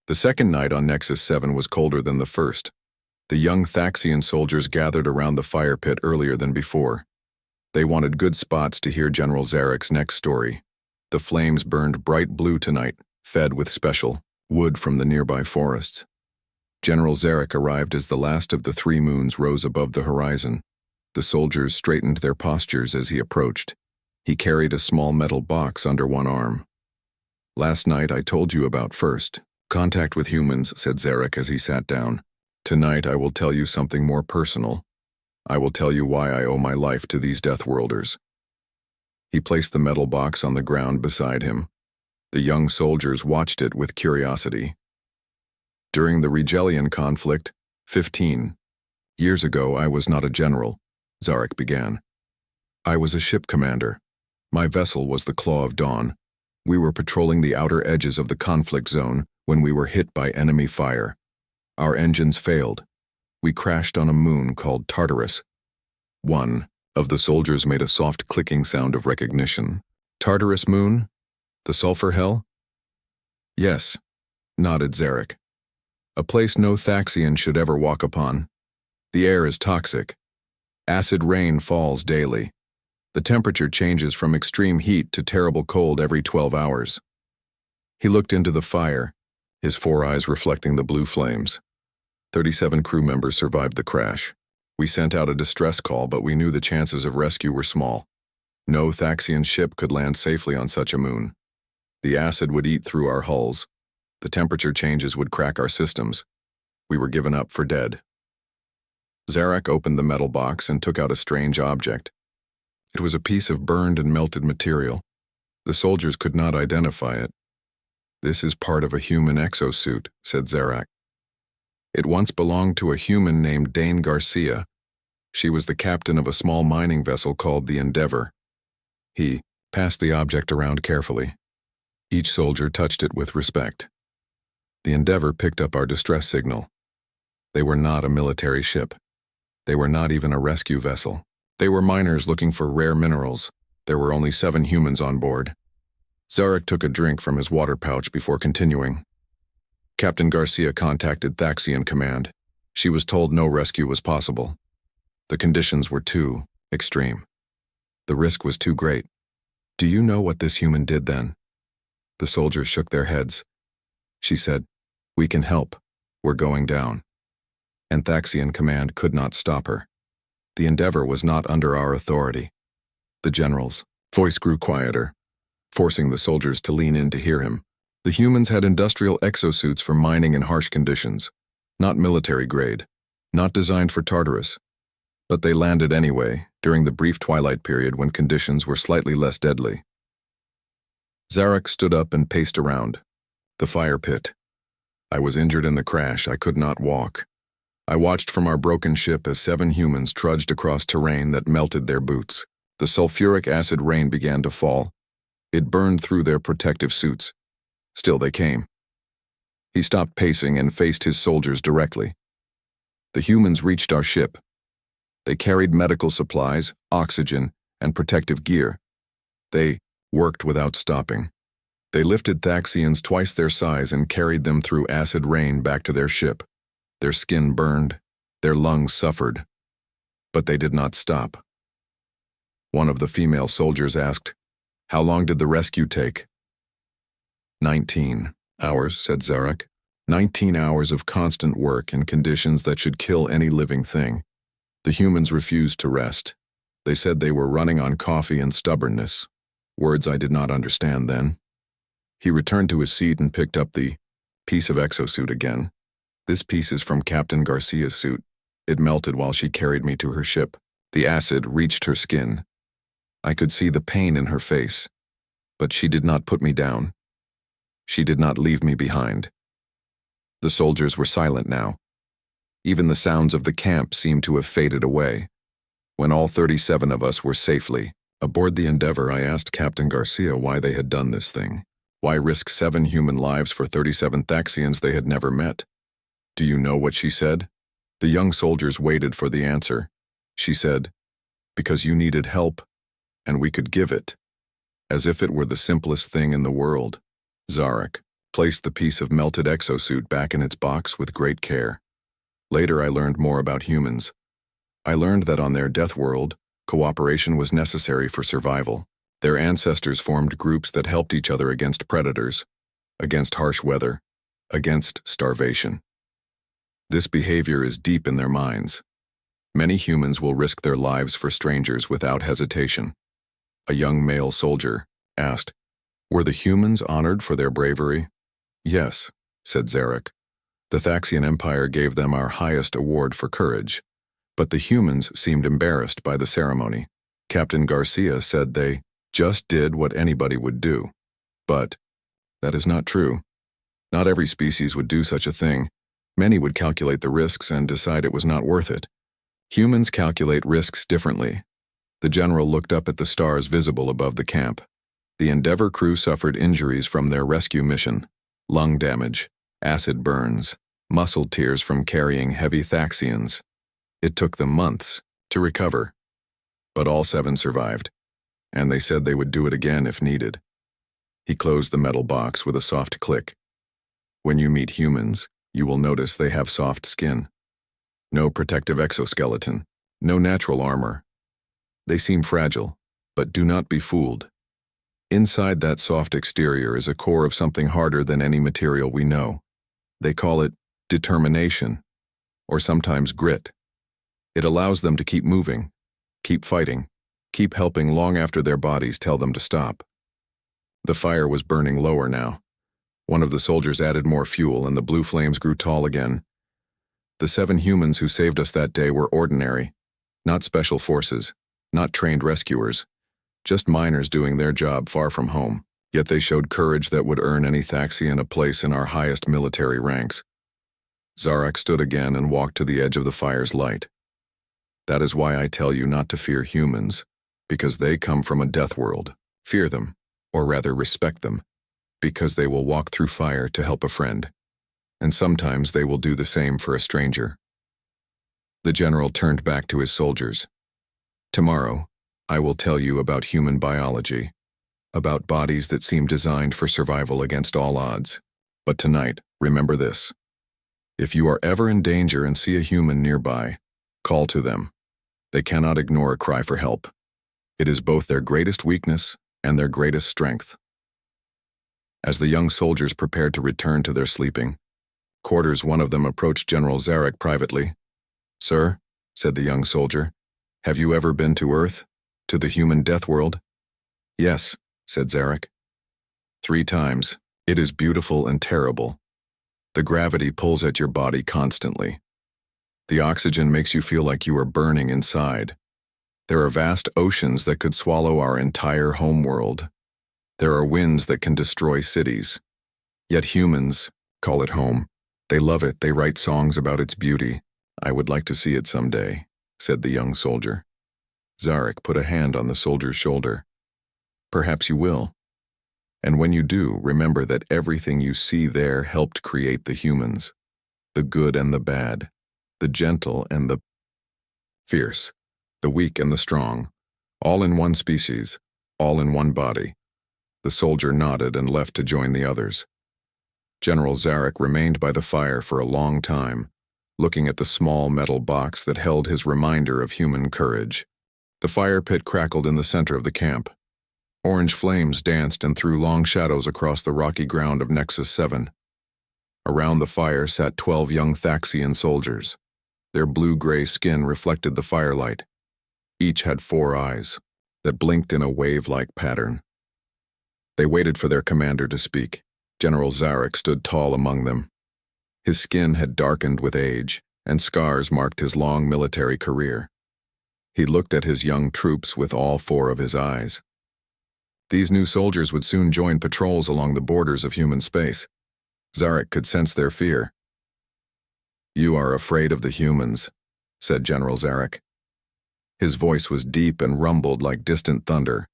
The second night on Nexus 7 was colder than the first. The young Thaxian soldiers gathered around the fire pit earlier than before. They wanted good spots to hear General Zarek's next story. The flames burned bright blue tonight, fed with special wood from the nearby forests. General Zarek arrived as the last of the 3 moons rose above the horizon. The soldiers straightened their postures as he approached. He carried a small metal box under one arm. "Last night I told you about first contact with humans," said Zarek as he sat down. "Tonight I will tell you something more personal. I will tell you why I owe my life to these Deathworlders." He placed the metal box on the ground beside him. The young soldiers watched it with curiosity. "During the Regelian conflict, 15 years ago, I was not a general," Zarek began. "I was a ship commander. My vessel was the Claw of Dawn. We were patrolling the outer edges of the conflict zone when we were hit by enemy fire. Our engines failed. We crashed on a moon called Tartarus." One of the soldiers made a soft clicking sound of recognition. "Tartarus moon? The sulfur hell?" "Yes," nodded Zarek. "A place no Thaxian should ever walk upon. The air is toxic. Acid rain falls daily. The temperature changes from extreme heat to terrible cold every 12 hours. He looked into the fire, his 4 eyes reflecting the blue flames. 37 crew members survived the crash. We sent out a distress call, but we knew the chances of rescue were small. No Thaxian ship could land safely on such a moon. The acid would eat through our hulls. The temperature changes would crack our systems. We were given up for dead." Zarek opened the metal box and took out a strange object. It was a piece of burned and melted material. The soldiers could not identify it. "This is part of a human exosuit," said Zarek. "It once belonged to a human named Dane Garcia. She was the captain of a small mining vessel called the Endeavor." He passed the object around carefully. Each soldier touched it with respect. The Endeavor picked up our distress signal. They were not a military ship. They were not even a rescue vessel. They were miners looking for rare minerals. There were only 7 humans on board. Zarek took a drink from his water pouch before continuing. "Captain Garcia contacted Thaxian Command. She was told no rescue was possible. The conditions were too extreme. The risk was too great. Do you know what this human did then?" The soldiers shook their heads. She said, "We can help. We're going down." And Thaxian Command could not stop her. The Endeavor was not under our authority. The general's voice grew quieter, forcing the soldiers to lean in to hear him. The humans had industrial exosuits for mining in harsh conditions, not military grade, not designed for Tartarus. But they landed anyway, during the brief twilight period when conditions were slightly less deadly. Zarek stood up and paced around. "The fire pit. I was injured in the crash. I could not walk. I watched from our broken ship as 7 humans trudged across terrain that melted their boots. The sulfuric acid rain began to fall. It burned through their protective suits. Still they came." He stopped pacing and faced his soldiers directly. "The humans reached our ship. They carried medical supplies, oxygen, and protective gear. They worked without stopping. They lifted Thaxians twice their size and carried them through acid rain back to their ship. Their skin burned, their lungs suffered, but they did not stop." One of the female soldiers asked, "How long did the rescue take?" 19 hours, said Zarek. 19 hours of constant work in conditions that should kill any living thing. The humans refused to rest. They said they were running on coffee and stubbornness, words I did not understand then. He returned to his seat and picked up the piece of exosuit again. "This piece is from Captain Garcia's suit. It melted while she carried me to her ship. The acid reached her skin. I could see the pain in her face, but she did not put me down. She did not leave me behind." The soldiers were silent now. Even the sounds of the camp seemed to have faded away. When all 37 of us were safely aboard the Endeavor, I asked Captain Garcia why they had done this thing. Why risk 7 human lives for 37 Thaxians they had never met? Do you know what she said? The young soldiers waited for the answer. She said, "Because you needed help, and we could give it." As if it were the simplest thing in the world. Zarek, placed the piece of melted exosuit back in its box with great care. Later I learned more about humans. I learned that on their death world, cooperation was necessary for survival. Their ancestors formed groups that helped each other against predators, against harsh weather, against starvation. This behavior is deep in their minds. Many humans will risk their lives for strangers without hesitation. A young male soldier asked, "Were the humans honored for their bravery?" "Yes," said Zarek. "The Thaxian Empire gave them our highest award for courage. But the humans seemed embarrassed by the ceremony. Captain Garcia said they just did what anybody would do. But that is not true. Not every species would do such a thing. Many would calculate the risks and decide it was not worth it. Humans calculate risks differently." The general looked up at the stars visible above the camp. The Endeavour crew suffered injuries from their rescue mission: lung damage, acid burns, muscle tears from carrying heavy Thaxians. It took them months to recover. But all 7 survived, and they said they would do it again if needed. He closed the metal box with a soft click. "When you meet humans, you will notice they have soft skin. No protective exoskeleton, no natural armor. They seem fragile, but do not be fooled. Inside that soft exterior is a core of something harder than any material we know. They call it determination, or sometimes grit. It allows them to keep moving, keep fighting, keep helping long after their bodies tell them to stop." The fire was burning lower now. One of the soldiers added more fuel and the blue flames grew tall again. The 7 humans who saved us that day were ordinary, not special forces, not trained rescuers, just miners doing their job far from home. Yet they showed courage that would earn any Thaxian a place in our highest military ranks. Zarek stood again and walked to the edge of the fire's light. "That is why I tell you not to fear humans, because they come from a death world. Fear them, or rather respect them, because they will walk through fire to help a friend. And sometimes they will do the same for a stranger." The general turned back to his soldiers. "Tomorrow, I will tell you about human biology, about bodies that seem designed for survival against all odds. But tonight, remember this. If you are ever in danger and see a human nearby, call to them. They cannot ignore a cry for help. It is both their greatest weakness and their greatest strength." As the young soldiers prepared to return to their sleeping quarters, one of them approached General Zarek privately. "Sir," said the young soldier, "have you ever been to Earth, to the human death world?" "Yes," said Zarek. "3 times. It is beautiful and terrible. The gravity pulls at your body constantly. The oxygen makes you feel like you are burning inside. There are vast oceans that could swallow our entire homeworld. There are winds that can destroy cities. Yet humans call it home. They love it. They write songs about its beauty. I would like to see it someday," said the young soldier. Zarek put a hand on the soldier's shoulder. "Perhaps you will. And when you do, remember that everything you see there helped create the humans. The good and the bad, the gentle and the fierce, the weak and the strong, all in one species, all in one body." The soldier nodded and left to join the others. General Zarek remained by the fire for a long time, looking at the small metal box that held his reminder of human courage. The fire pit crackled in the center of the camp. Orange flames danced and threw long shadows across the rocky ground of Nexus 7. Around the fire sat 12 young Thaxian soldiers. Their blue-gray skin reflected the firelight. Each had 4 eyes that blinked in a wave-like pattern. They waited for their commander to speak. General Zarek stood tall among them. His skin had darkened with age, and scars marked his long military career. He looked at his young troops with all 4 of his eyes. These new soldiers would soon join patrols along the borders of human space. Zarek could sense their fear. "You are afraid of the humans," said General Zarek. His voice was deep and rumbled like distant thunder.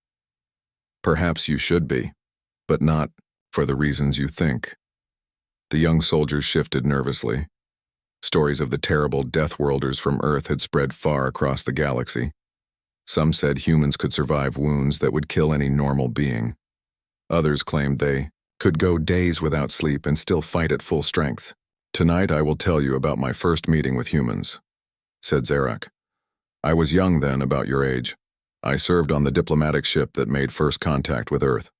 "Perhaps you should be, but not for the reasons you think." The young soldiers shifted nervously. Stories of the terrible Deathworlders from Earth had spread far across the galaxy. Some said humans could survive wounds that would kill any normal being. Others claimed they Could go days without sleep and still fight at full strength. Tonight I will tell you about my first meeting with humans, said Zarak. I was young then, about your age. I served on the diplomatic ship that made first contact with Earth.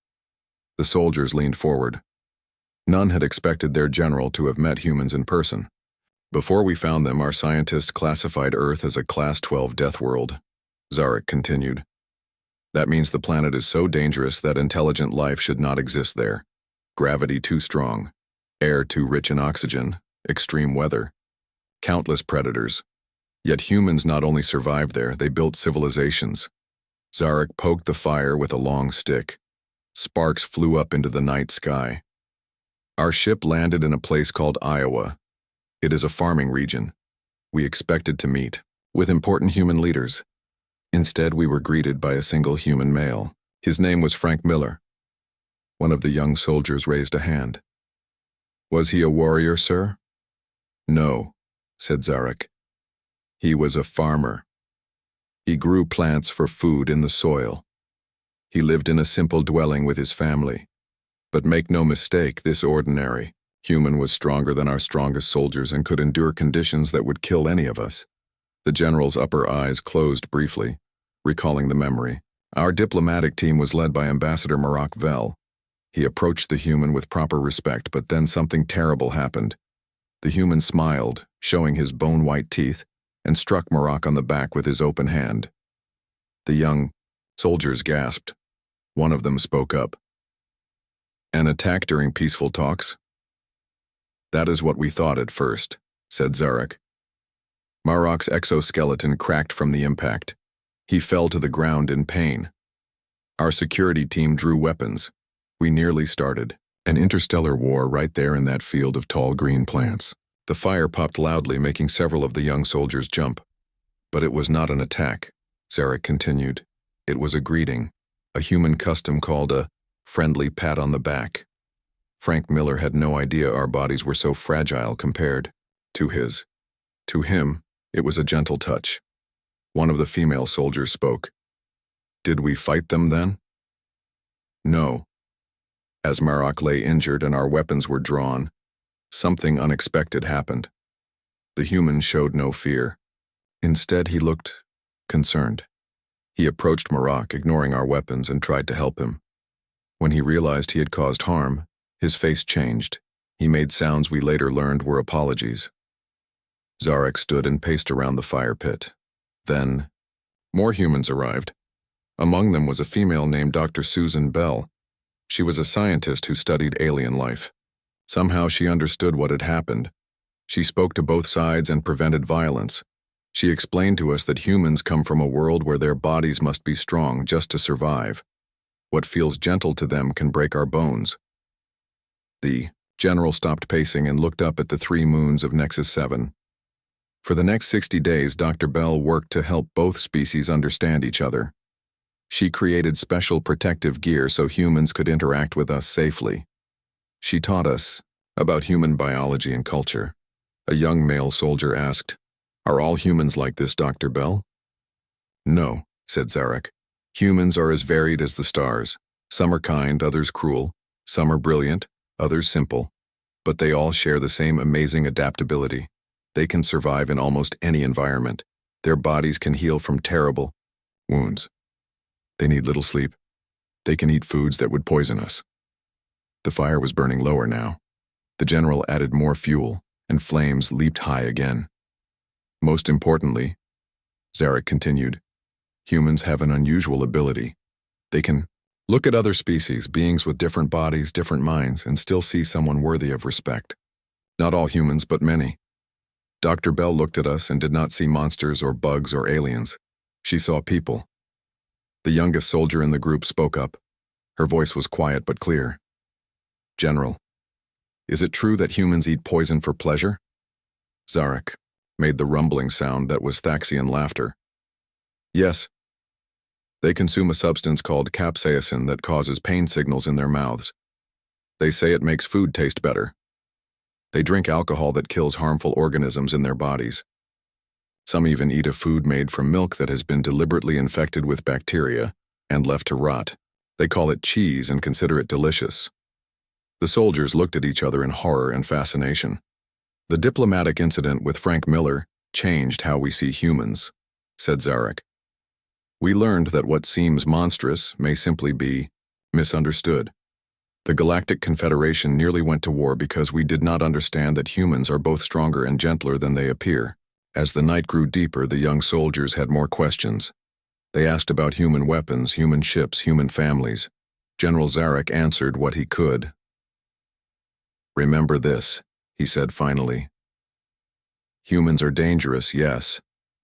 The soldiers leaned forward. None had expected their general to have met humans in person. Before we found them, our scientists classified Earth as a Class 12 death world, Zarak continued. That means the planet is so dangerous that intelligent life should not exist there. Gravity too strong, air too rich in oxygen, extreme weather, countless predators. Yet humans not only survived there, they built civilizations. Zarak poked the fire with a long stick. Sparks flew up into the night sky. Our ship landed in a place called Iowa. It is a farming region. We expected to meet with important human leaders. Instead, we were greeted by a single human male. His name was Frank Miller. One of the young soldiers raised a hand. Was he a warrior, sir? No, said Zarak. He was a farmer. He grew plants for food in the soil. He lived in a simple dwelling with his family. But make no mistake, this ordinary human was stronger than our strongest soldiers and could endure conditions that would kill any of us. The general's upper eyes closed briefly, recalling the memory. Our diplomatic team was led by Ambassador Marak Vel. He approached the human with proper respect, but then something terrible happened. The human smiled, showing his bone-white teeth, and struck Marak on the back with his open hand. The young soldiers gasped. One of them spoke up. An attack during peaceful talks? That is what we thought at first, said Zarak. Marak's exoskeleton cracked from the impact. He fell to the ground in pain. Our security team drew weapons. We nearly started an interstellar war right there in that field of tall green plants. The fire popped loudly, making several of the young soldiers jump. But it was not an attack, Zarak continued. It was a greeting, a human custom called a friendly pat on the back. Frank Miller had no idea our bodies were so fragile compared to his. To him, it was a gentle touch. One of the female soldiers spoke. Did we fight them then? No. As Marak lay injured and our weapons were drawn, something unexpected happened. The human showed no fear. Instead, he looked concerned. He approached Marak, ignoring our weapons, and tried to help him. When he realized he had caused harm, his face changed. He made sounds we later learned were apologies. Zarak stood and paced around the fire pit. Then, more humans arrived. Among them was a female named Dr. Susan Bell. She was a scientist who studied alien life. Somehow she understood what had happened. She spoke to both sides and prevented violence. She explained to us that humans come from a world where their bodies must be strong just to survive. What feels gentle to them can break our bones. The general stopped pacing and looked up at the 3 moons of Nexus 7. For the next 60 days, Dr. Bell worked to help both species understand each other. She created special protective gear so humans could interact with us safely. She taught us about human biology and culture. A young male soldier asked, "Are all humans like this, Dr. Bell?" "No," said Zarak. "Humans are as varied as the stars. Some are kind, others cruel. Some are brilliant, others simple. But they all share the same amazing adaptability. They can survive in almost any environment. Their bodies can heal from terrible wounds. They need little sleep. They can eat foods that would poison us." The fire was burning lower now. The general added more fuel, and flames leaped high again. Most importantly, Zarak continued, humans have an unusual ability. They can look at other species, beings with different bodies, different minds, and still see someone worthy of respect. Not all humans, but many. Dr. Bell looked at us and did not see monsters or bugs or aliens. She saw people. The youngest soldier in the group spoke up. Her voice was quiet but clear. "General, is it true that humans eat poison for pleasure?" Zarak made the rumbling sound that was Thaxian laughter. "Yes. They consume a substance called capsaicin that causes pain signals in their mouths. They say it makes food taste better. They drink alcohol that kills harmful organisms in their bodies. Some even eat a food made from milk that has been deliberately infected with bacteria and left to rot. They call it cheese and consider it delicious. The soldiers looked at each other in horror and fascination. The diplomatic incident with Frank Miller changed how we see humans, said Zarek. We learned that what seems monstrous may simply be misunderstood. The Galactic Confederation nearly went to war because we did not understand that humans are both stronger and gentler than they appear. As the night grew deeper, the young soldiers had more questions. They asked about human weapons, human ships, human families. General Zarek answered what he could. Remember this, he said finally. Humans are dangerous, yes,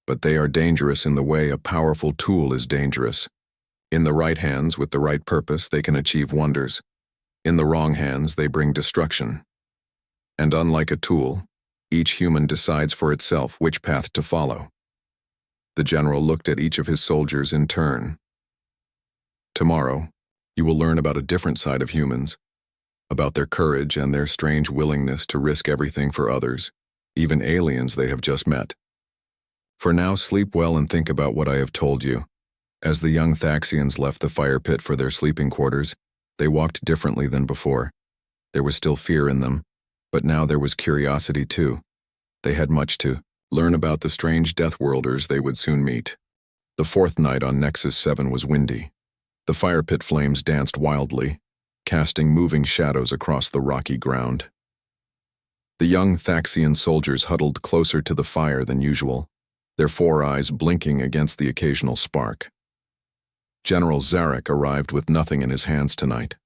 but they are dangerous in the way a powerful tool is dangerous. In the right hands, with the right purpose, they can achieve wonders. In the wrong hands, they bring destruction. And unlike a tool, each human decides for itself which path to follow. The general looked at each of his soldiers in turn. Tomorrow, you will learn about a different side of humans, about their courage and their strange willingness to risk everything for others, even aliens they have just met. For now, sleep well and think about what I have told you. As the young Thaxians left the fire pit for their sleeping quarters, they walked differently than before. There was still fear in them, but now there was curiosity too. They had much to learn about the strange Deathworlders they would soon meet. The fourth night on Nexus 7 was windy. The fire pit flames danced wildly, casting moving shadows across the rocky ground. The young Thaxian soldiers huddled closer to the fire than usual, their four eyes blinking against the occasional spark. General Zarek arrived with nothing in his hands tonight.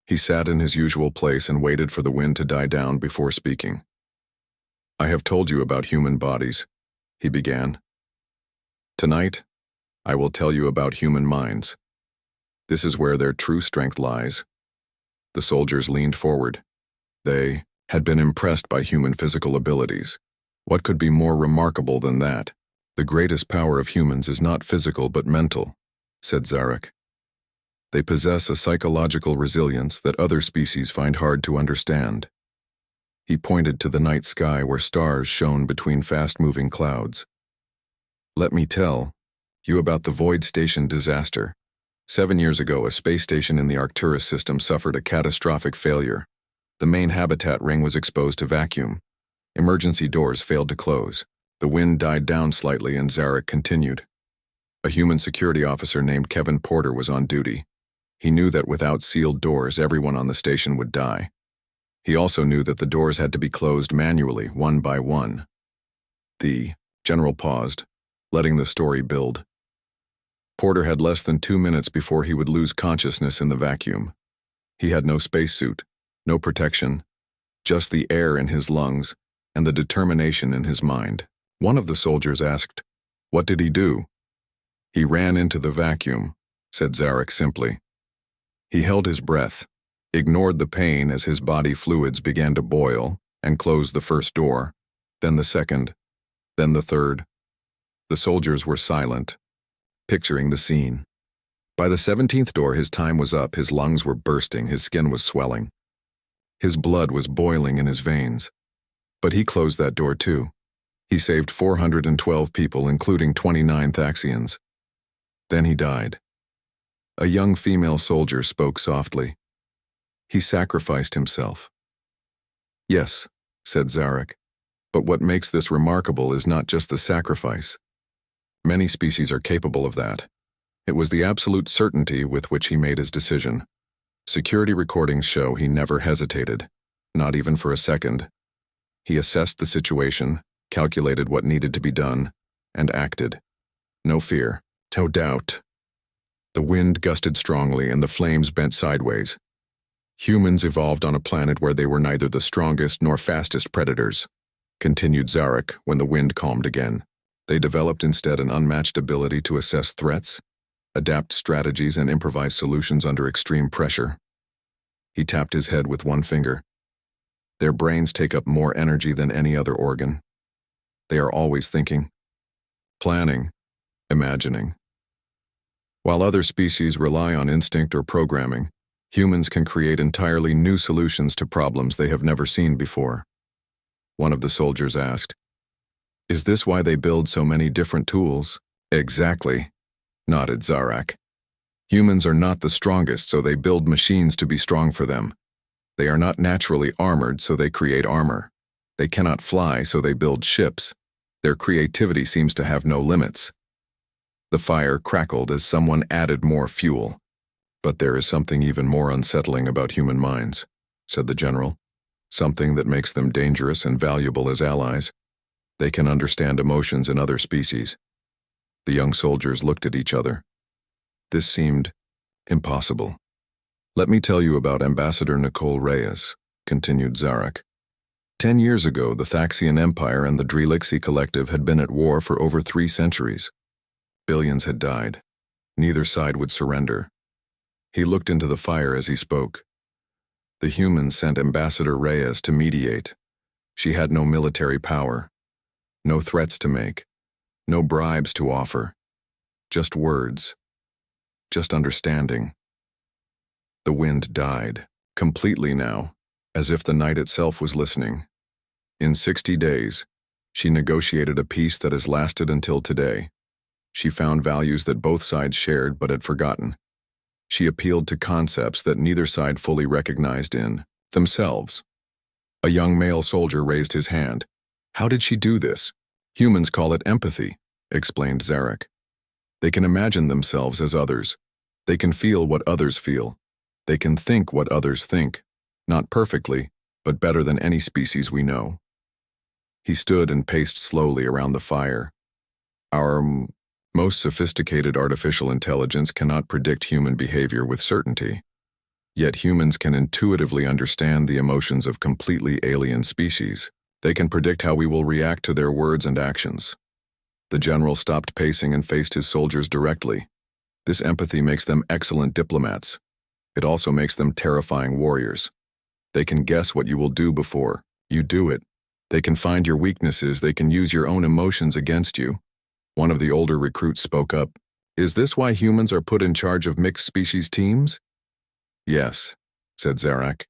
He sat in his usual place and waited for the wind to die down before speaking. I have told you about human bodies, he began. Tonight, I will tell you about human minds. This is where their true strength lies. The soldiers leaned forward. They had been impressed by human physical abilities. What could be more remarkable than that? The greatest power of humans is not physical but mental, said Zarek. They possess a psychological resilience that other species find hard to understand. He pointed to the night sky where stars shone between fast-moving clouds. Let me tell you about the Void Station disaster. 7 years ago, a space station in the Arcturus system suffered a catastrophic failure. The main habitat ring was exposed to vacuum. Emergency doors failed to close. The wind died down slightly and Zarek continued. A human security officer named Kevin Porter was on duty. He knew that without sealed doors, everyone on the station would die. He also knew that the doors had to be closed manually, one by one. The general paused, letting the story build. Porter had less than 2 minutes before he would lose consciousness in the vacuum. He had no spacesuit, no protection, just the air in his lungs and the determination in his mind. One of the soldiers asked, "What did he do?" "He ran into the vacuum," said Zarek simply. He held his breath, ignored the pain as his body fluids began to boil, and closed the first door, then the second, then the third. The soldiers were silent, picturing the scene. By the 17th door, his time was up, his lungs were bursting, his skin was swelling. His blood was boiling in his veins. But he closed that door too. He saved 412 people, including 29 Thaxians. Then he died. A young female soldier spoke softly. He sacrificed himself. Yes, said Zarek, but what makes this remarkable is not just the sacrifice. Many species are capable of that. It was the absolute certainty with which he made his decision. Security recordings show he never hesitated, not even for a second. He assessed the situation, calculated what needed to be done, and acted. No fear, no doubt. The wind gusted strongly and the flames bent sideways. Humans evolved on a planet where they were neither the strongest nor fastest predators, continued Zarek when the wind calmed again. They developed instead an unmatched ability to assess threats, adapt strategies, and improvise solutions under extreme pressure. He tapped his head with one finger. Their brains take up more energy than any other organ. They are always thinking, planning, imagining. While other species rely on instinct or programming, humans can create entirely new solutions to problems they have never seen before. One of the soldiers asked, "Is this why they build so many different tools?" "Exactly," nodded Zarek. "Humans are not the strongest, so they build machines to be strong for them. They are not naturally armored, so they create armor. They cannot fly, so they build ships. Their creativity seems to have no limits. The fire crackled as someone added more fuel. But there is something even more unsettling about human minds, said the general. Something that makes them dangerous and valuable as allies. They can understand emotions in other species. The young soldiers looked at each other. This seemed impossible. Let me tell you about Ambassador Nicole Reyes, continued Zarak. 10 years ago, the Thaxian Empire and the Drelixi Collective had been at war for over 3 centuries. Billions had died. Neither side would surrender. He looked into the fire as he spoke. The humans sent Ambassador Reyes to mediate. She had no military power, no threats to make, no bribes to offer, just words, just understanding. The wind died, completely now, as if the night itself was listening. In 60 days, she negotiated a peace that has lasted until today. She found values that both sides shared but had forgotten. She appealed to concepts that neither side fully recognized in themselves. A young male soldier raised his hand. How did she do this? Humans call it empathy, explained Zarak. They can imagine themselves as others. They can feel what others feel. They can think what others think. Not perfectly, but better than any species we know. He stood and paced slowly around the fire. Our most sophisticated artificial intelligence cannot predict human behavior with certainty. Yet humans can intuitively understand the emotions of completely alien species. They can predict how we will react to their words and actions. The general stopped pacing and faced his soldiers directly. This empathy makes them excellent diplomats. It also makes them terrifying warriors. They can guess what you will do before you do it. They can find your weaknesses. They can use your own emotions against you. One of the older recruits spoke up. Is this why humans are put in charge of mixed species teams? Yes, said Zarak.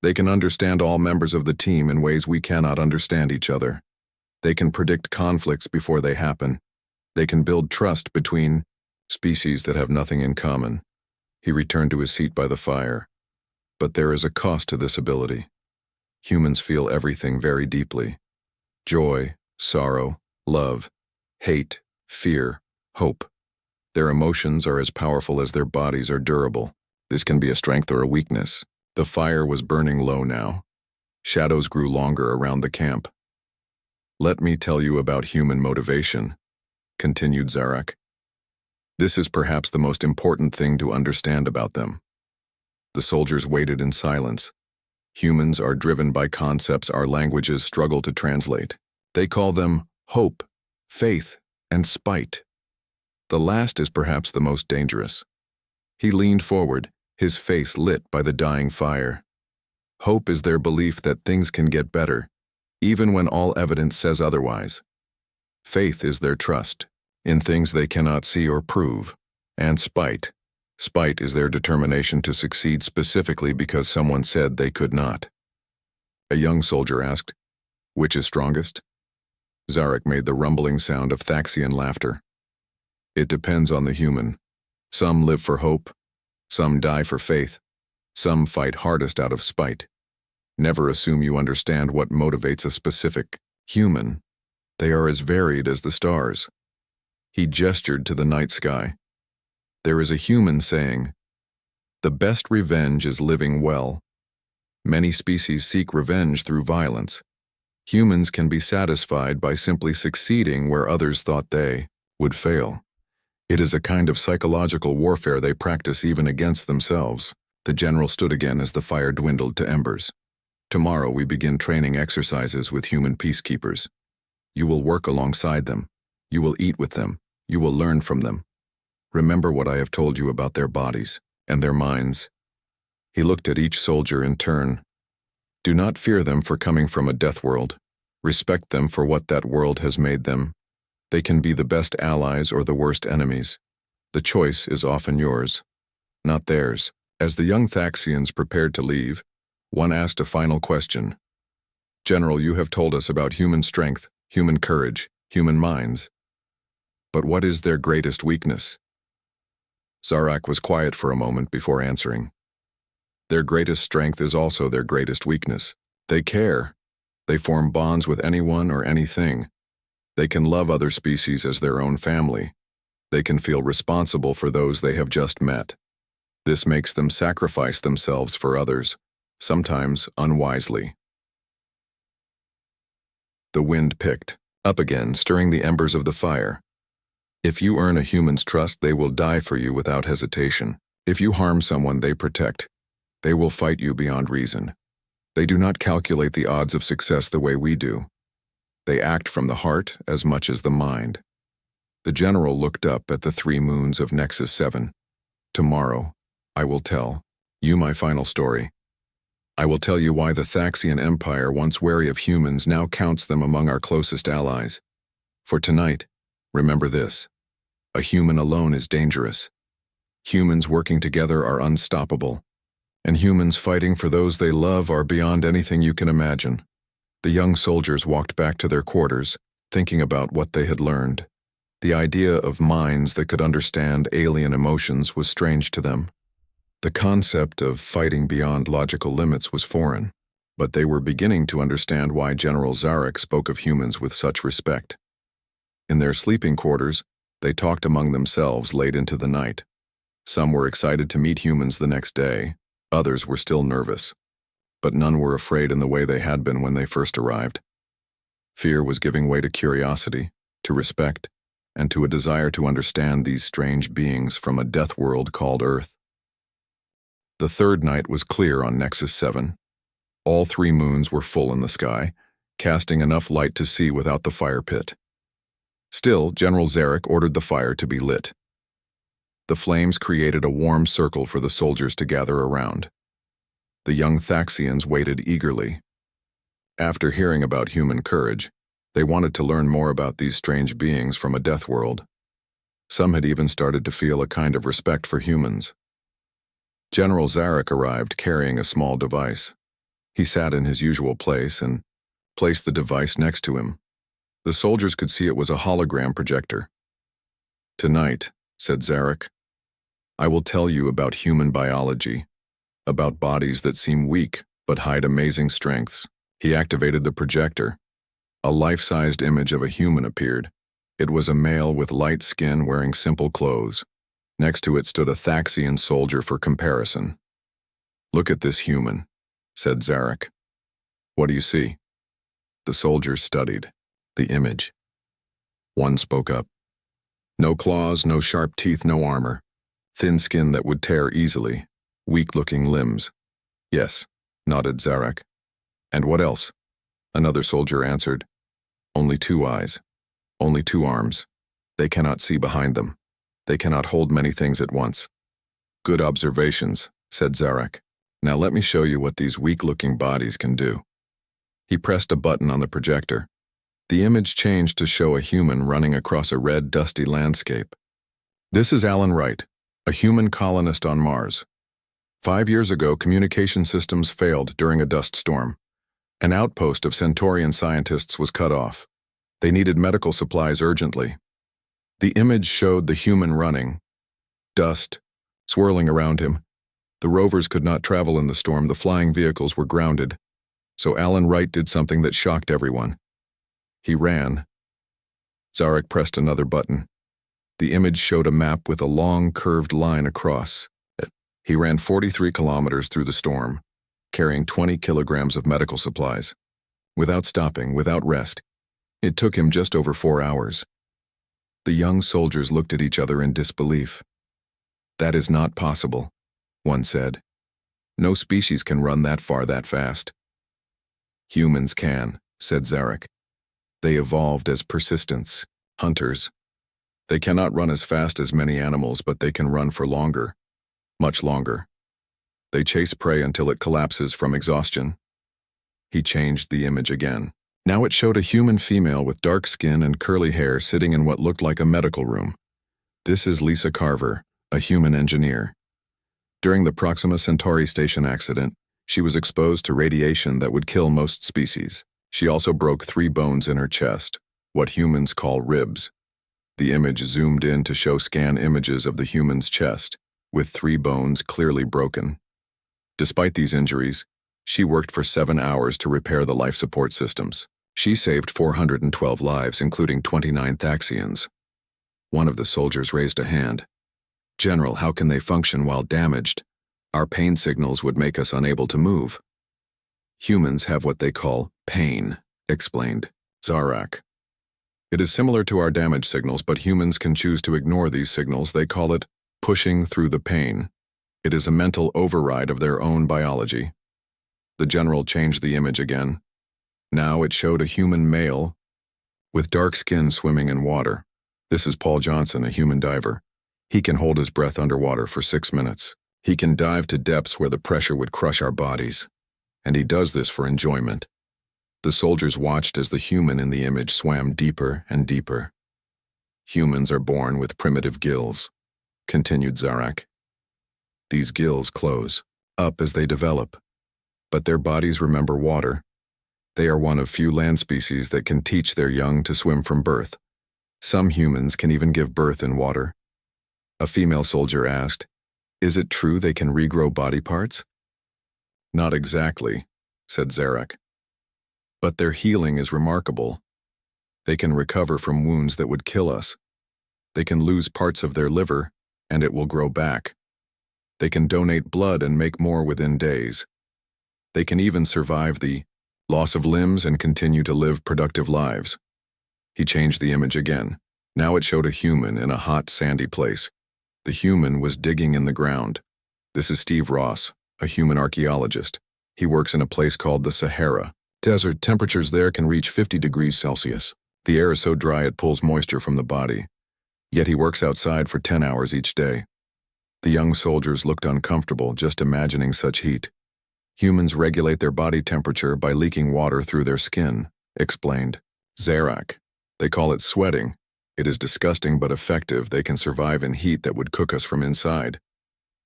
They can understand all members of the team in ways we cannot understand each other. They can predict conflicts before they happen. They can build trust between species that have nothing in common. He returned to his seat by the fire. But there is a cost to this ability. Humans feel everything very deeply. Joy, sorrow, love, hate, fear, hope. Their emotions are as powerful as their bodies are durable. This can be a strength or a weakness. The fire was burning low now. Shadows grew longer around the camp. Let me tell you about human motivation, continued Zarak. This is perhaps the most important thing to understand about them. The soldiers waited in silence. Humans are driven by concepts our languages struggle to translate. They call them hope, faith, and spite. The last is perhaps the most dangerous. He leaned forward, his face lit by the dying fire. Hope is their belief that things can get better, even when all evidence says otherwise. Faith is their trust in things they cannot see or prove. And spite is their determination to succeed specifically because someone said they could not. A young soldier asked, which is strongest? Zarak made the rumbling sound of Thaxian laughter. It depends on the human. Some live for hope. Some die for faith. Some fight hardest out of spite. Never assume you understand what motivates a specific human. They are as varied as the stars. He gestured to the night sky. There is a human saying, the best revenge is living well. Many species seek revenge through violence. Humans can be satisfied by simply succeeding where others thought they would fail. It is a kind of psychological warfare they practice even against themselves. The general stood again as the fire dwindled to embers. Tomorrow we begin training exercises with human peacekeepers. You will work alongside them. You will eat with them. You will learn from them. Remember what I have told you about their bodies and their minds. He looked at each soldier in turn. Do not fear them for coming from a death world. Respect them for what that world has made them. They can be the best allies or the worst enemies. The choice is often yours, not theirs. As the young Thaxians prepared to leave, one asked a final question. General, you have told us about human strength, human courage, human minds. But what is their greatest weakness? Zarak was quiet for a moment before answering. Their greatest strength is also their greatest weakness. They care. They form bonds with anyone or anything. They can love other species as their own family. They can feel responsible for those they have just met. This makes them sacrifice themselves for others, sometimes unwisely. The wind picked up again, stirring the embers of the fire. If you earn a human's trust, they will die for you without hesitation. If you harm someone they protect, they will fight you beyond reason. They do not calculate the odds of success the way we do. They act from the heart as much as the mind. The general looked up at the 3 moons of Nexus 7. Tomorrow, I will tell you my final story. I will tell you why the Thaxian Empire, once wary of humans, now counts them among our closest allies. For tonight, remember this: a human alone is dangerous. Humans working together are unstoppable. And humans fighting for those they love are beyond anything you can imagine. The young soldiers walked back to their quarters, thinking about what they had learned. The idea of minds that could understand alien emotions was strange to them. The concept of fighting beyond logical limits was foreign, but they were beginning to understand why General Zarek spoke of humans with such respect. In their sleeping quarters, they talked among themselves late into the night. Some were excited to meet humans the next day, others were still nervous. But none were afraid in the way they had been when they first arrived. Fear was giving way to curiosity, to respect, and to a desire to understand these strange beings from a death world called Earth. The third night was clear on Nexus 7. All 3 moons were full in the sky, casting enough light to see without the fire pit. Still, General Zarek ordered the fire to be lit. The flames created a warm circle for the soldiers to gather around. The young Thaxians waited eagerly. After hearing about human courage, they wanted to learn more about these strange beings from a death world. Some had even started to feel a kind of respect for humans. General Zarek arrived carrying a small device. He sat in his usual place and placed the device next to him. The soldiers could see it was a hologram projector. "Tonight," said Zarek, "I will tell you about human biology, about bodies that seem weak but hide amazing strengths." He activated the projector. A life-sized image of a human appeared. It was a male with light skin wearing simple clothes. Next to it stood a Thaxian soldier for comparison. "Look at this human," said Zarek. "What do you see?" The soldiers studied the image. One spoke up. "No claws, no sharp teeth, no armor. Thin skin that would tear easily. Weak-looking limbs." "Yes," nodded Zarek. "And what else?" Another soldier answered. "Only 2 eyes. Only 2 arms. They cannot see behind them. They cannot hold many things at once." "Good observations," said Zarek. "Now let me show you what these weak-looking bodies can do." He pressed a button on the projector. The image changed to show a human running across a red, dusty landscape. "This is Alan Wright, a human colonist on Mars. 5 years ago, communication systems failed during a dust storm. An outpost of Centaurian scientists was cut off. They needed medical supplies urgently. The image showed the human running. Dust, swirling around him. The rovers could not travel in the storm. The flying vehicles were grounded. So Alan Wright did something that shocked everyone. He ran. Zarek pressed another button. The image showed a map with a long, curved line across it. He ran 43 kilometers through the storm, carrying 20 kilograms of medical supplies. Without stopping, without rest. It took him just over 4 hours. The young soldiers looked at each other in disbelief. "That is not possible," one said. "No species can run that far that fast." "Humans can," said Zarek. "They evolved as persistence, hunters. They cannot run as fast as many animals, but they can run for longer, much longer. They chase prey until it collapses from exhaustion." He changed the image again. Now it showed a human female with dark skin and curly hair sitting in what looked like a medical room. "This is Lisa Carver, a human engineer. During the Proxima Centauri station accident, she was exposed to radiation that would kill most species. She also broke 3 bones in her chest, what humans call ribs." The image zoomed in to show scan images of the human's chest, with 3 bones clearly broken. Despite these injuries, she worked for 7 hours to repair the life support systems. She saved 412 lives, including 29 Thaxians. One of the soldiers raised a hand. "General, how can they function while damaged? Our pain signals would make us unable to move." "Humans have what they call pain," explained Zarak. "It is similar to our damage signals, but humans can choose to ignore these signals. They call it pushing through the pain. It is a mental override of their own biology." The general changed the image again. Now it showed a human male with dark skin swimming in water. This is Paul Johnson, a human diver. He can hold his breath underwater for 6 minutes. He can dive to depths where the pressure would crush our bodies. And he does this for enjoyment. The soldiers watched as the human in the image swam deeper and deeper. "Humans are born with primitive gills," continued Zarak. "These gills close up as they develop, but their bodies remember water. They are one of few land species that can teach their young to swim from birth. Some humans can even give birth in water." A female soldier asked, "Is it true they can regrow body parts?" "Not exactly," said Zarak. "But their healing is remarkable. They can recover from wounds that would kill us. They can lose parts of their liver, and it will grow back. They can donate blood and make more within days. They can even survive the loss of limbs and continue to live productive lives." He changed the image again. Now it showed a human in a hot, sandy place. The human was digging in the ground. This is Steve Ross, a human archaeologist. He works in a place called the Sahara Desert. Temperatures there can reach 50 degrees Celsius. The air is so dry it pulls moisture from the body. Yet he works outside for 10 hours each day. The young soldiers looked uncomfortable just imagining such heat. "Humans regulate their body temperature by leaking water through their skin," explained Zarak. "They call it sweating. It is disgusting but effective. They can survive in heat that would cook us from inside."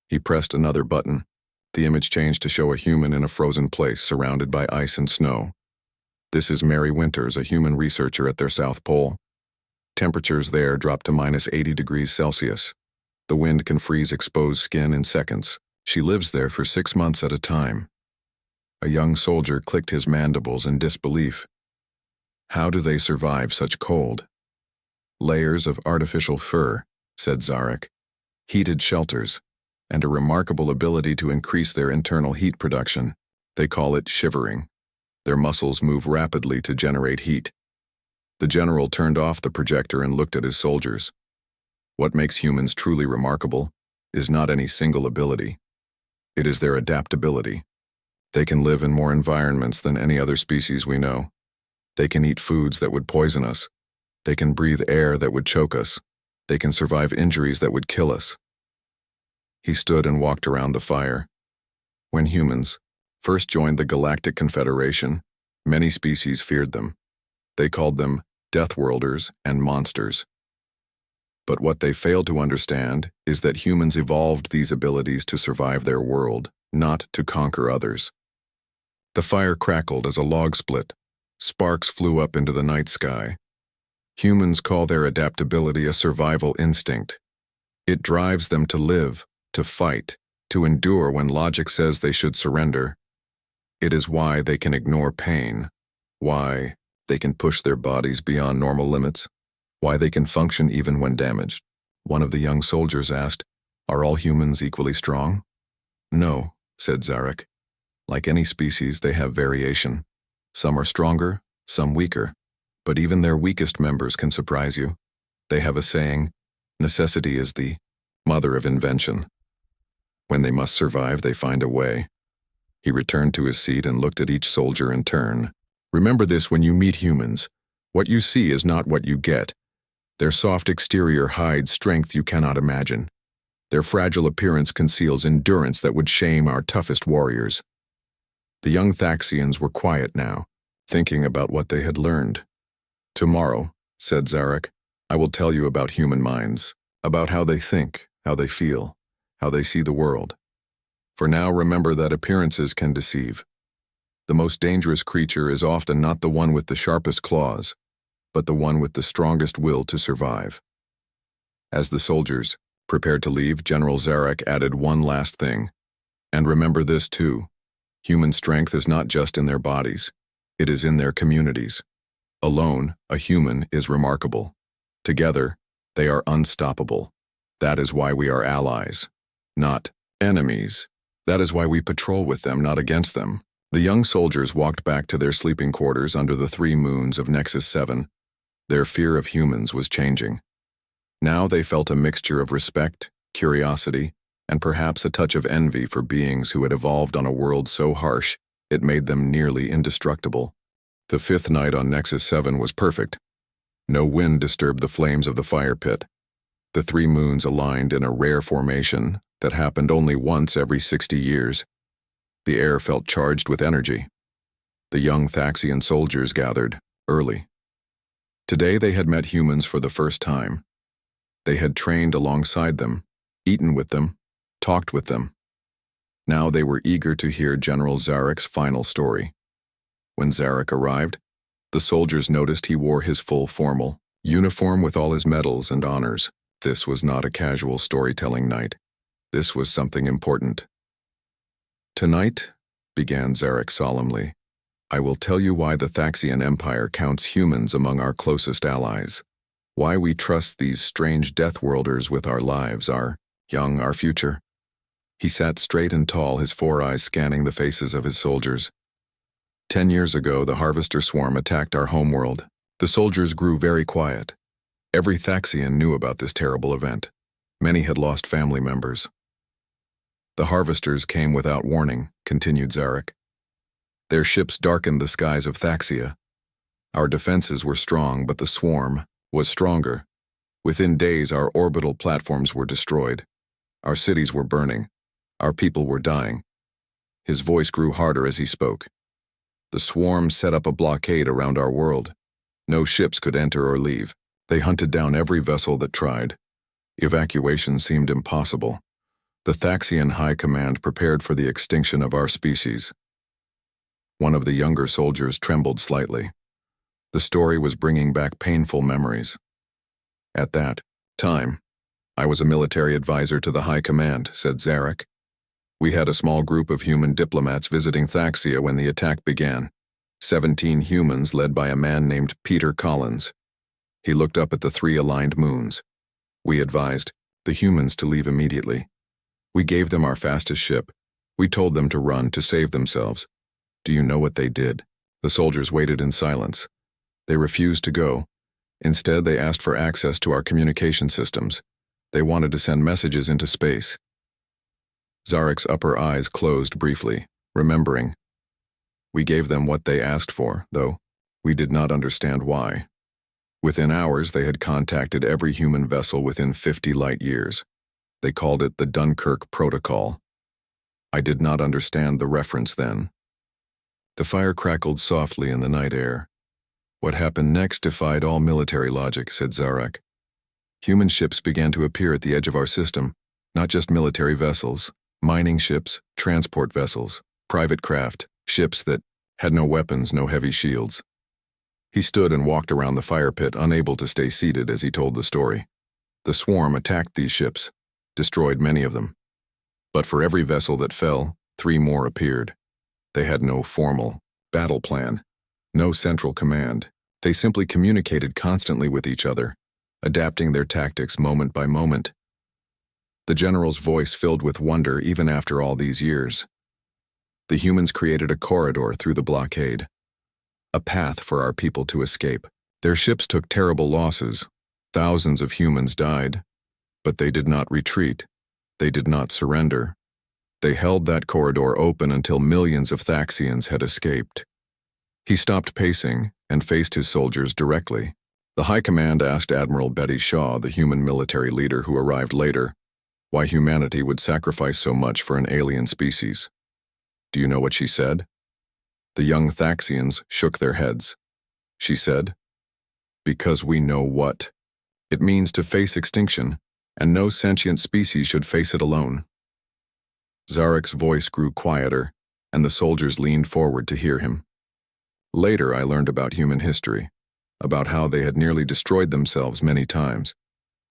He pressed another button. The image changed to show a human in a frozen place surrounded by ice and snow. This is Mary Winters, a human researcher at their South Pole. Temperatures there drop to minus 80 degrees Celsius. The wind can freeze exposed skin in seconds. She lives there for 6 months at a time. A young soldier clicked his mandibles in disbelief. "How do they survive such cold?" "Layers of artificial fur," said Zarak. "Heated shelters, and a remarkable ability to increase their internal heat production. They call it shivering. Their muscles move rapidly to generate heat." The general turned off the projector and looked at his soldiers. What makes humans truly remarkable is not any single ability. It is their adaptability. They can live in more environments than any other species we know. They can eat foods that would poison us. They can breathe air that would choke us. They can survive injuries that would kill us. He stood and walked around the fire. When humans first joined the Galactic Confederation, many species feared them. They called them Deathworlders and monsters. But what they failed to understand is that humans evolved these abilities to survive their world, not to conquer others. The fire crackled as a log split. Sparks flew up into the night sky. Humans call their adaptability a survival instinct. It drives them to live, to fight, to endure when logic says they should surrender. It is why they can ignore pain, why they can push their bodies beyond normal limits, why they can function even when damaged. One of the young soldiers asked, "Are all humans equally strong?" "No," said Zarak. "Like any species, they have variation. Some are stronger, some weaker, but even their weakest members can surprise you. They have a saying, necessity is the mother of invention. When they must survive, they find a way." He returned to his seat and looked at each soldier in turn. "Remember this when you meet humans. What you see is not what you get. Their soft exterior hides strength you cannot imagine. Their fragile appearance conceals endurance that would shame our toughest warriors." The young Thaxians were quiet now, thinking about what they had learned. "Tomorrow," said Zarak, "I will tell you about human minds, about how they think, how they feel, how they see the world. For now, remember that appearances can deceive. The most dangerous creature is often not the one with the sharpest claws, but the one with the strongest will to survive." As the soldiers prepared to leave, General Zarak added one last thing. And remember this too. Human strength is not just in their bodies. It is in their communities. Alone, a human is remarkable. Together, they are unstoppable. That is why we are allies, not enemies. That is why we patrol with them, not against them. The young soldiers walked back to their sleeping quarters under the 3 moons of Nexus 7. Their fear of humans was changing. Now they felt a mixture of respect, curiosity, and perhaps a touch of envy for beings who had evolved on a world so harsh it made them nearly indestructible. The 5th night on Nexus 7 was perfect. No wind disturbed the flames of the fire pit. The 3 moons aligned in a rare formation that happened only once every 60 years. The air felt charged with energy. The young Thaxian soldiers gathered, early. Today they had met humans for the first time. They had trained alongside them, eaten with them, talked with them. Now they were eager to hear General Zarek's final story. When Zarek arrived, the soldiers noticed he wore his full formal uniform with all his medals and honors. This was not a casual storytelling night. This was something important. "Tonight," began Zarek solemnly, "I will tell you why the Thaxian Empire counts humans among our closest allies. Why we trust these strange Deathworlders with our lives, our young, our future." He sat straight and tall, his 4 eyes scanning the faces of his soldiers. 10 years ago, the Harvester Swarm attacked our homeworld. The soldiers grew very quiet. Every Thaxian knew about this terrible event. Many had lost family members. "The Harvesters came without warning," continued Zarek. "Their ships darkened the skies of Thaxia. Our defenses were strong, but the swarm was stronger. Within days, our orbital platforms were destroyed. Our cities were burning. Our people were dying." His voice grew harder as he spoke. "The swarm set up a blockade around our world. No ships could enter or leave. They hunted down every vessel that tried. Evacuation seemed impossible. The Thaxian High Command prepared for the extinction of our species." One of the younger soldiers trembled slightly. The story was bringing back painful memories. "At that time, I was a military advisor to the High Command," said Zarek. "We had a small group of human diplomats visiting Thaxia when the attack began. 17 humans led by a man named Peter Collins. He looked up at the 3 aligned moons. We advised the humans to leave immediately. We gave them our fastest ship. We told them to run, to save themselves. Do you know what they did?" The soldiers waited in silence. They refused to go. Instead, they asked for access to our communication systems. They wanted to send messages into space. Zarek's upper eyes closed briefly, remembering. "We gave them what they asked for, though we did not understand why. Within hours, they had contacted every human vessel within 50 light years. They called it the Dunkirk Protocol. I did not understand the reference then." The fire crackled softly in the night air. "What happened next defied all military logic," said Zarek. "Human ships began to appear at the edge of our system, not just military vessels, mining ships, transport vessels, private craft, ships that had no weapons, no heavy shields." He stood and walked around the fire pit, unable to stay seated as he told the story. The swarm attacked these ships, destroyed many of them. But for every vessel that fell, 3 more appeared. They had no formal battle plan, no central command. They simply communicated constantly with each other, adapting their tactics moment by moment. The general's voice filled with wonder even after all these years. The humans created a corridor through the blockade, a path for our people to escape. Their ships took terrible losses. Thousands of humans died. But they did not retreat. They did not surrender. They held that corridor open until millions of Thaxians had escaped. He stopped pacing and faced his soldiers directly. The High Command asked Admiral Betty Shaw, the human military leader who arrived later, why humanity would sacrifice so much for an alien species. Do you know what she said? The young Thaxians shook their heads. She said, "Because we know what it means to face extinction, and no sentient species should face it alone." Zarek's voice grew quieter, and the soldiers leaned forward to hear him. Later, I learned about human history, about how they had nearly destroyed themselves many times,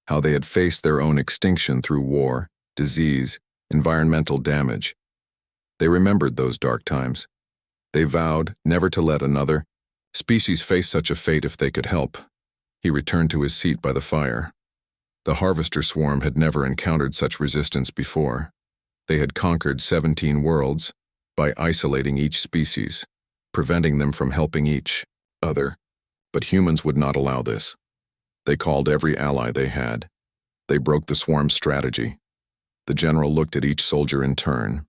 how they had faced their own extinction through war, disease, environmental damage. They remembered those dark times. They vowed never to let another species face such a fate if they could help. He returned to his seat by the fire. The harvester swarm had never encountered such resistance before. They had conquered 17 worlds by isolating each species, preventing them from helping each other. But humans would not allow this. They called every ally they had. They broke the swarm's strategy. The general looked at each soldier in turn.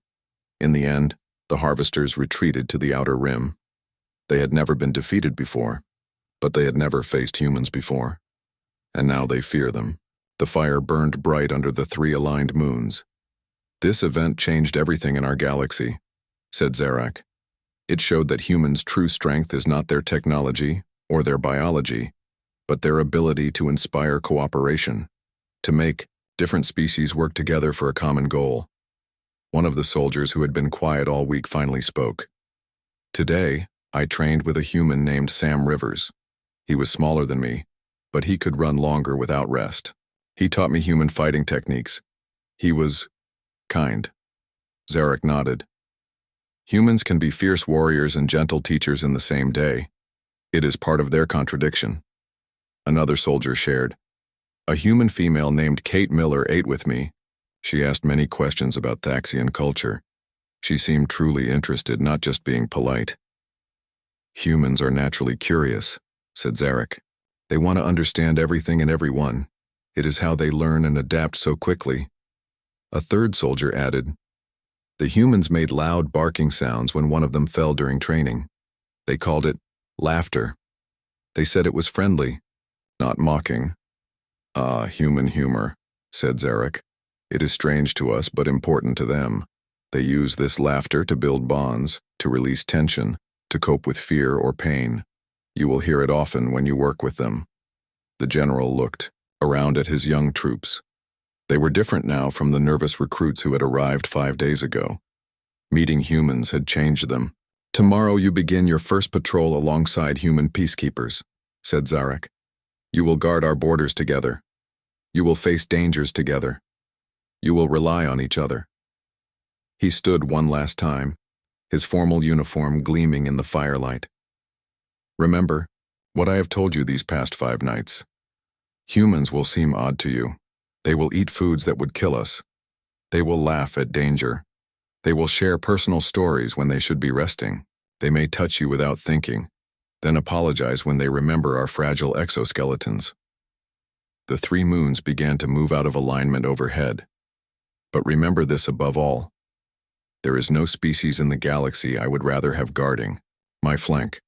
In the end, the harvesters retreated to the outer rim. They had never been defeated before, but they had never faced humans before. And now they fear them. The fire burned bright under the 3 aligned moons. "This event changed everything in our galaxy," said Zarak. "It showed that humans' true strength is not their technology or their biology, but their ability to inspire cooperation, to make different species work together for a common goal." One of the soldiers who had been quiet all week finally spoke. "Today, I trained with a human named Sam Rivers. He was smaller than me, but he could run longer without rest. He taught me human fighting techniques. He was kind." Zarak nodded. "Humans can be fierce warriors and gentle teachers in the same day. It is part of their contradiction." Another soldier shared. "A human female named Kate Miller ate with me. She asked many questions about Thaxian culture. She seemed truly interested, not just being polite." "Humans are naturally curious," said Zarak. "They want to understand everything and everyone. It is how they learn and adapt so quickly." A third soldier added, "The humans made loud barking sounds when one of them fell during training. They called it laughter. They said it was friendly, not mocking." "Ah, human humor," said Zarak. "It is strange to us, but important to them. They use this laughter to build bonds, to release tension, to cope with fear or pain. You will hear it often when you work with them." The general looked around at his young troops. They were different now from the nervous recruits who had arrived 5 days ago. Meeting humans had changed them. "Tomorrow you begin your first patrol alongside human peacekeepers," said Zarak. "You will guard our borders together. You will face dangers together. You will rely on each other." He stood one last time, his formal uniform gleaming in the firelight. "Remember what I have told you these past 5 nights. Humans will seem odd to you. They will eat foods that would kill us. They will laugh at danger. They will share personal stories when they should be resting. They may touch you without thinking, then apologize when they remember our fragile exoskeletons." The 3 moons began to move out of alignment overhead. "But remember this above all. There is no species in the galaxy I would rather have guarding my flank.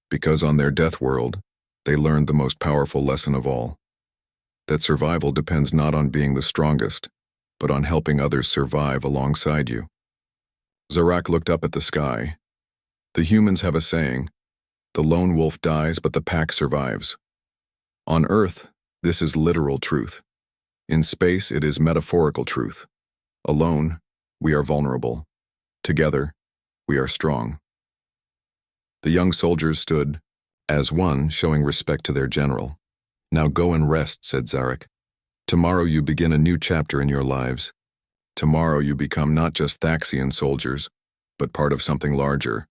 Because on their death world, they learned the most powerful lesson of all. That survival depends not on being the strongest, but on helping others survive alongside you." Zarak looked up at the sky. "The humans have a saying, the lone wolf dies but the pack survives. On Earth, this is literal truth. In space, it is metaphorical truth. Alone, we are vulnerable. Together, we are strong." The young soldiers stood as one, showing respect to their general. "Now go and rest," said Zarak. "Tomorrow you begin a new chapter in your lives. Tomorrow you become not just Thaxian soldiers, but part of something larger,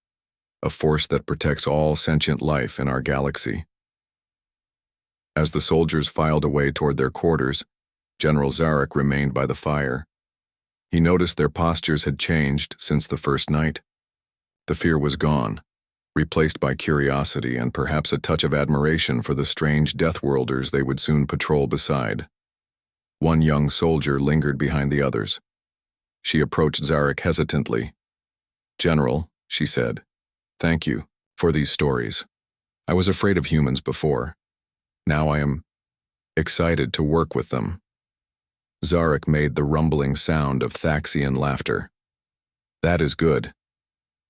a force that protects all sentient life in our galaxy." As the soldiers filed away toward their quarters, General Zarak remained by the fire. He noticed their postures had changed since the first night. The fear was gone, replaced by curiosity and perhaps a touch of admiration for the strange Deathworlders they would soon patrol beside. One young soldier lingered behind the others. She approached Zarak hesitantly. "General," she said, "thank you for these stories. I was afraid of humans before. Now I am excited to work with them." Zarak made the rumbling sound of Thaxian laughter. "That is good.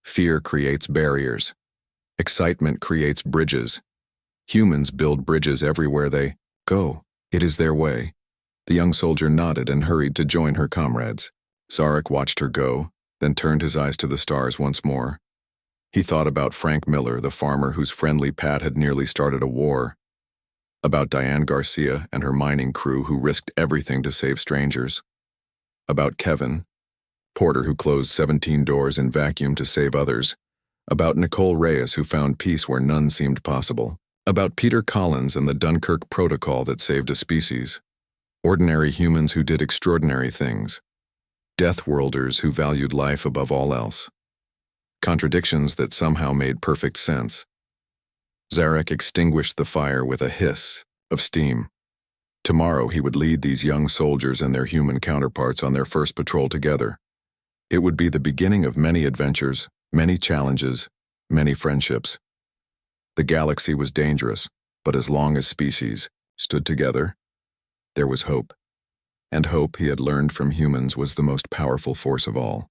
Fear creates barriers. Excitement creates bridges. Humans build bridges everywhere they go. It is their way." The young soldier nodded and hurried to join her comrades. Zarak watched her go, then turned his eyes to the stars once more. He thought about Frank Miller, the farmer whose friendly Pat had nearly started a war. About Diane Garcia and her mining crew who risked everything to save strangers. About Kevin, Porter who closed 17 doors and vacuumed to save others, about Nicole Reyes who found peace where none seemed possible, about Peter Collins and the Dunkirk Protocol that saved a species, ordinary humans who did extraordinary things, Deathworlders who valued life above all else, contradictions that somehow made perfect sense. Zarek extinguished the fire with a hiss of steam. Tomorrow he would lead these young soldiers and their human counterparts on their first patrol together. It would be the beginning of many adventures, many challenges, many friendships. The galaxy was dangerous, but as long as species stood together, there was hope. And hope, he had learned from humans, was the most powerful force of all.